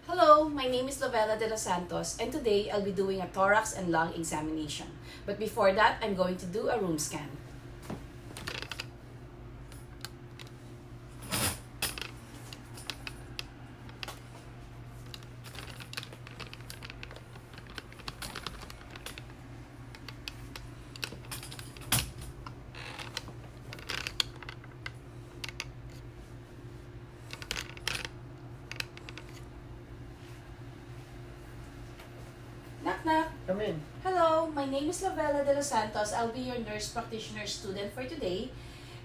Hello, my name is Lovella de los Santos, and today I'll be doing a thorax and lung examination. But before that, I'm going to do a room scan. Knock knock. Come in. Hello, my name is Lovella de los Santos. I'll be your nurse practitioner student for today.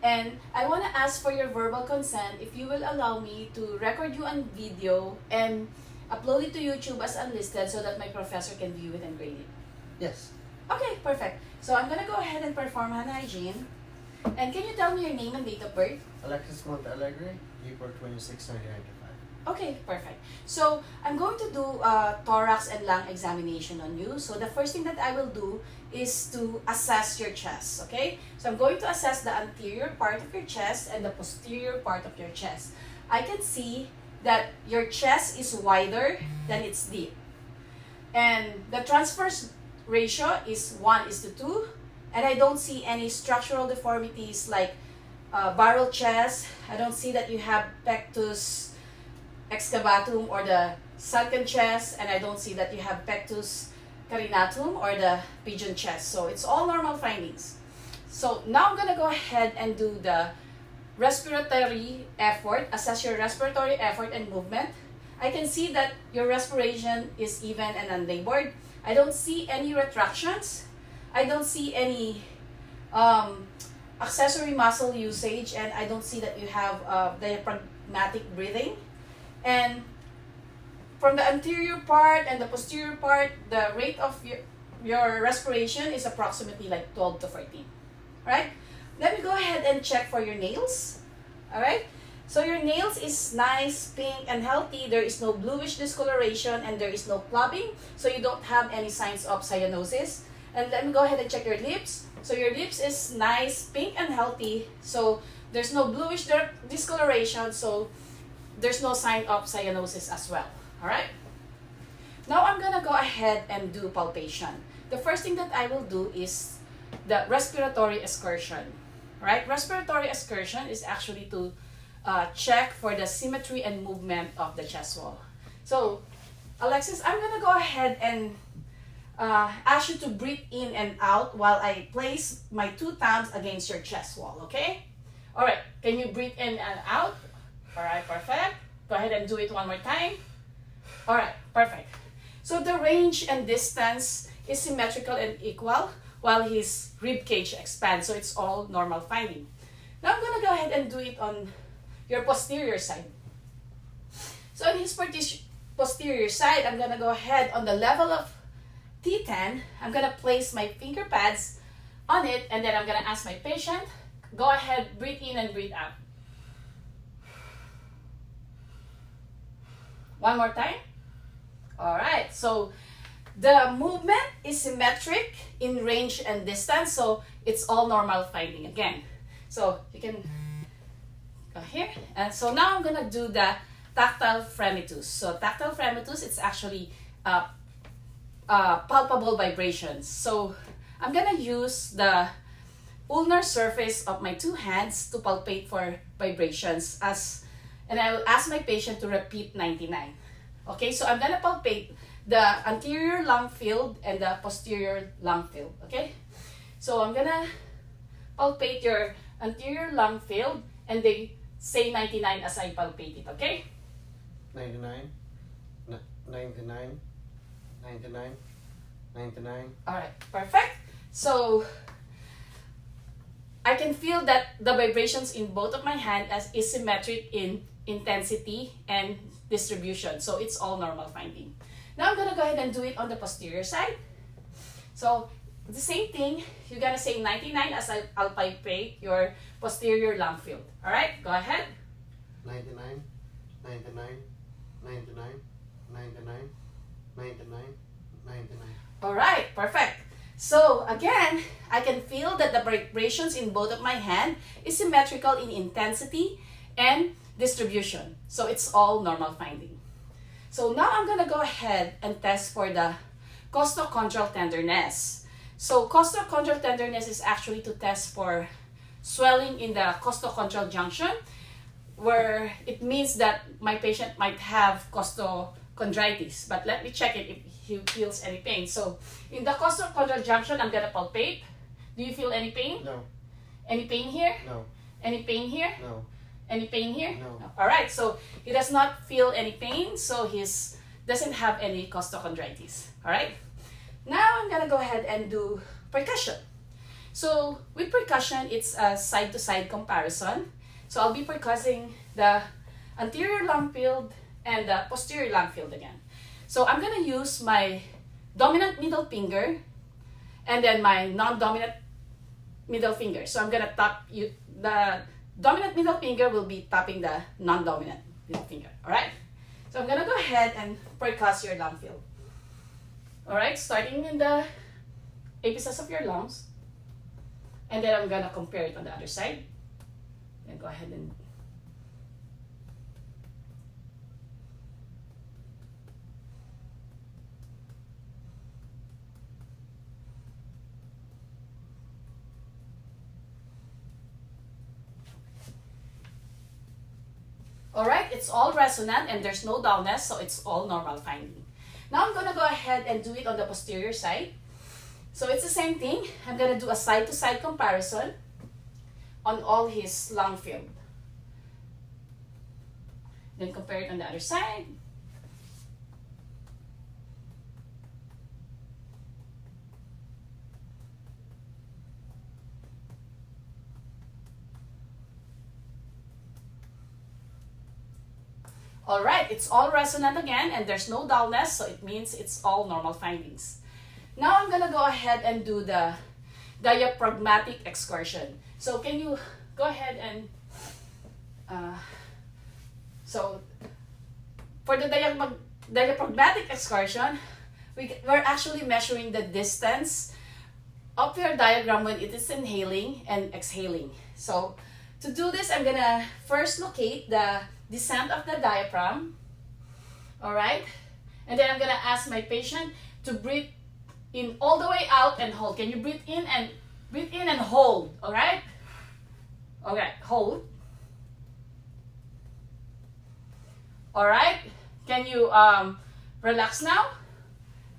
And I want to ask for your verbal consent if you will allow me to record you on video and upload it to YouTube as unlisted so that my professor can view it and grade it. Yes. Okay, perfect. So I'm gonna go ahead and perform hand hygiene. And can you tell me your name and date of birth? Alexis Montalegre, April 26, 1995. Okay, perfect. So I'm going to do a thorax and lung examination on you. So the first thing that I will do is to assess your chest, okay? So I'm going to assess the anterior part of your chest and the posterior part of your chest. I can see that your chest is wider than it's deep. And the transverse ratio is 1:2. And I don't see any structural deformities like barrel chest. I don't see that you have pectus excavatum or the sunken chest, and I don't see that you have pectus carinatum or the pigeon chest. So it's all normal findings. So now I'm gonna go ahead and do the respiratory effort, assess your respiratory effort and movement. I can see that your respiration is even and unlabored. I don't see any retractions. I don't see any accessory muscle usage, and I don't see that you have diaphragmatic breathing. And from the anterior part and the posterior part, the rate of your respiration is approximately like 12 to 14. Right? Let me go ahead and check for your nails. Alright? So your nails is nice, pink, and healthy. There is no bluish discoloration and there is no clubbing. So you don't have any signs of cyanosis. And let me go ahead and check your lips. So your lips is nice, pink, and healthy. So there's no bluish discoloration. So there's no sign of cyanosis as well. Alright? Now I'm gonna go ahead and do palpation. The first thing that I will do is the respiratory excursion. Right? Respiratory excursion is actually to check for the symmetry and movement of the chest wall. So, Alexis, I'm gonna go ahead and ask you to breathe in and out while I place my two thumbs against your chest wall, okay? Alright, can you breathe in and out? Alright, perfect. Go ahead and do it one more time. Alright, perfect. So the range and distance is symmetrical and equal while his rib cage expands. So it's all normal finding. Now I'm going to go ahead and do it on your posterior side. So on his posterior side, I'm going to go ahead on the level of T10. I'm going to place my finger pads on it, and then I'm going to ask my patient, go ahead, breathe in and breathe out. One more time. Alright, so the movement is symmetric in range and distance, so it's all normal finding again. So you can go here. And so now I'm gonna do the tactile fremitus. So tactile fremitus, it's actually palpable vibrations. So I'm gonna use the ulnar surface of my two hands to palpate for vibrations and I will ask my patient to repeat 99. Okay, so I'm gonna palpate the anterior lung field and the posterior lung field. Okay, so I'm gonna palpate your anterior lung field and they say 99 as I palpate it. Okay, 99, 99, 99, 99. Alright, perfect. So I can feel that the vibrations in both of my hands is symmetric in intensity and distribution. So it's all normal finding. Now I'm gonna go ahead and do it on the posterior side. So the same thing, you're gonna say 99 as I'll palpate your posterior lung field. Alright, go ahead. 99, 99, 99, 99, 99, 99. Alright, perfect. So again, I can feel that the vibrations in both of my hands is symmetrical in intensity and distribution. So it's all normal finding. So now I'm gonna go ahead and test for the costal chondral tenderness. So costal chondral tenderness is actually to test for swelling in the costochondral junction, where it means that my patient might have costochondritis. But let me check it if he feels any pain. So in the costochondral junction, I'm gonna palpate. Do you feel any pain? No. Any pain here? No. Any pain here? No. Any pain here? No. All right, so he does not feel any pain, so he doesn't have any costochondritis. All right, now I'm gonna go ahead and do percussion. So with percussion, it's a side-to-side comparison. So I'll be percussing the anterior lung field and the posterior lung field again. So I'm gonna use my dominant middle finger and then my non-dominant middle finger. So I'm gonna tap the dominant middle finger will be tapping the non-dominant middle finger. All right. So I'm gonna go ahead and percuss your lung field. All right, starting in the apices of your lungs, and then I'm gonna compare it on the other side. And go ahead and Alright, it's all resonant and there's no dullness, so it's all normal finding. Now I'm gonna go ahead and do it on the posterior side. So it's the same thing. I'm gonna do a side-to-side comparison on all his lung field. Then compare it on the other side. Alright, it's all resonant again and there's no dullness, so it means it's all normal findings. Now I'm gonna go ahead and do the diaphragmatic excursion. So can you go ahead and so for the diaphragmatic excursion, we're actually measuring the distance of your diaphragm when it is inhaling and exhaling. So to do this, I'm gonna first locate the descent of the diaphragm, all right? And then I'm gonna ask my patient to breathe in all the way out and hold. Can you breathe in and hold, all right? Okay, hold. All right, can you relax now?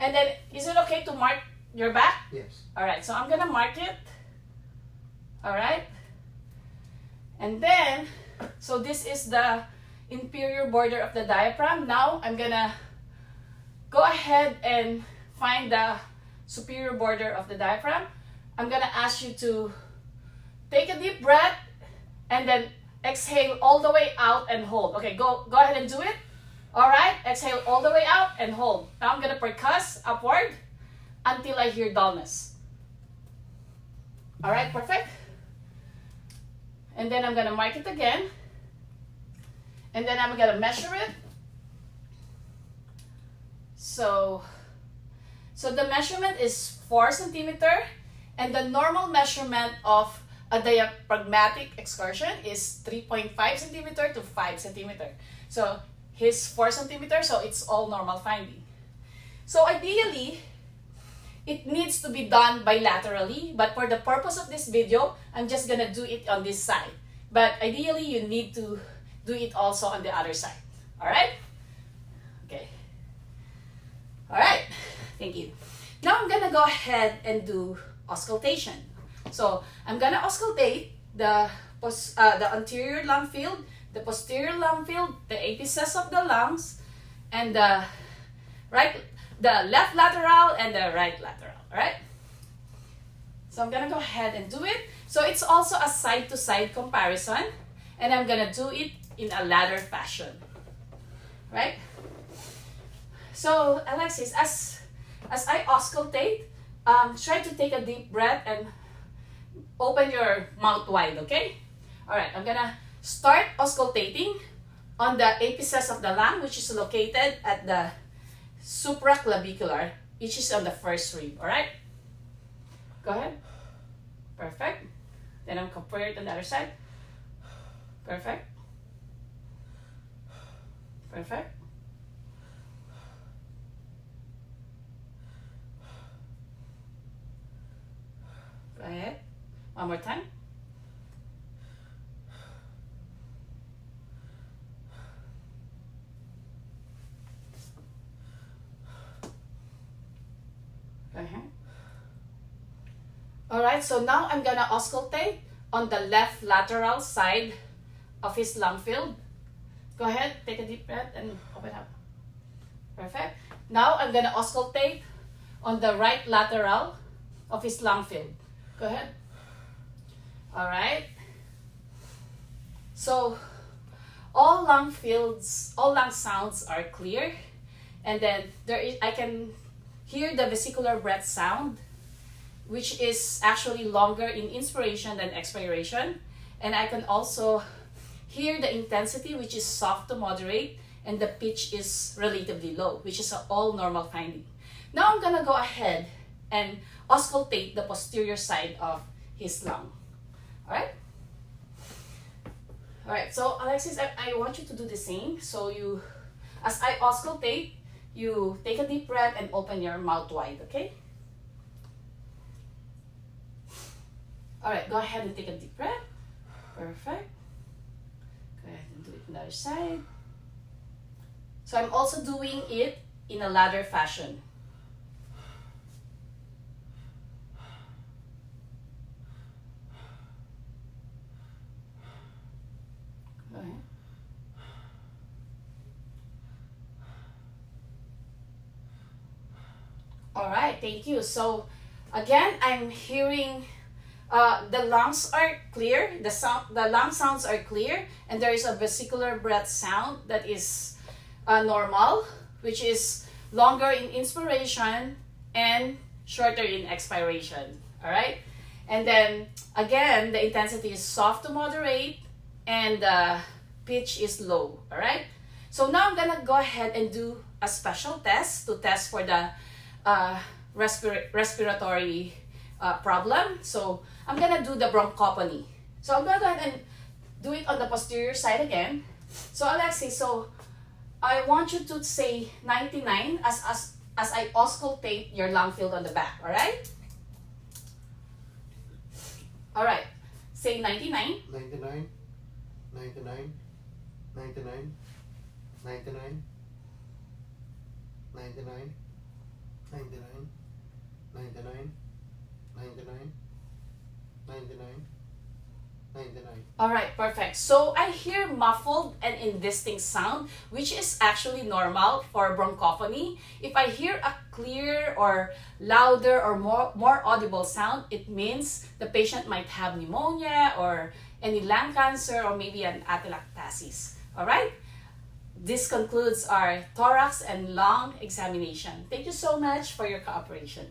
And then, is it okay to mark your back? Yes. All right, so I'm gonna mark it, all right? And then, so this is the inferior border of the diaphragm. Now I'm gonna go ahead and find the superior border of the diaphragm. I'm gonna ask you to take a deep breath and then exhale all the way out and hold. Okay, go ahead and do it. All right, exhale all the way out and hold. Now I'm gonna percuss upward until I hear dullness. All right, perfect. And then I'm gonna mark it again. And then I'm gonna measure it. So the measurement is 4 centimeter, and the normal measurement of a diaphragmatic excursion is 3.5 centimeter to 5 centimeter. So here's 4 centimeter, so it's all normal finding. So ideally, it needs to be done bilaterally, but for the purpose of this video, I'm just gonna do it on this side. But ideally, you need to do it also on the other side. All right? Okay. All right. Thank you. Now I'm gonna go ahead and do auscultation. So I'm gonna auscultate the anterior lung field, the posterior lung field, the apices of the lungs, and the left lateral and the right lateral. All right? So I'm gonna go ahead and do it. So it's also a side-to-side comparison, and I'm gonna do it in a ladder fashion, right? So Alexis, as I auscultate, try to take a deep breath and open your mouth wide, okay? All right, I'm gonna start auscultating on the apices of the lung, which is located at the supraclavicular, which is on the first rib, all right? Go ahead. Perfect. Then I'm comparing it on the other side. Perfect. Perfect. One more time. Alright, so now I'm gonna auscultate on the left lateral side of his lung field. Go ahead, take a deep breath and open up. Perfect. Now I'm gonna auscultate on the right lateral of his lung field. Go ahead. Alright. So all lung fields, all lung sounds are clear. And then I can hear the vesicular breath sound, which is actually longer in inspiration than expiration. And I can also hear the intensity, which is soft to moderate, and the pitch is relatively low, which is an all normal finding. Now I'm gonna go ahead and auscultate the posterior side of his lung. Alright? Alright, so Alexis, I want you to do the same. So as I auscultate, you take a deep breath and open your mouth wide, okay? Alright, go ahead and take a deep breath. Perfect. Go ahead and do it on the other side. So I'm also doing it in a ladder fashion. Go ahead. Alright, thank you. So again, I'm hearing the lungs are clear, the lung sounds are clear, and there is a vesicular breath sound that is normal, which is longer in inspiration and shorter in expiration. Alright? And then again, the intensity is soft to moderate and the pitch is low. Alright? So now I'm gonna go ahead and do a special test to test for the respiratory problem. So I'm gonna do the bronchophony. So I'm gonna go ahead and do it on the posterior side again. So Alexis, so I want you to say 99 as I auscultate your lung field on the back, alright? Alright, say 99. 99, 99, 99, 99, 99, 99, 99, 99, 99, 99. Alright, perfect. So I hear muffled and indistinct sound, which is actually normal for bronchophony. If I hear a clear or louder or more audible sound, it means the patient might have pneumonia or any lung cancer or maybe an atelectasis. Alright? This concludes our thorax and lung examination. Thank you so much for your cooperation.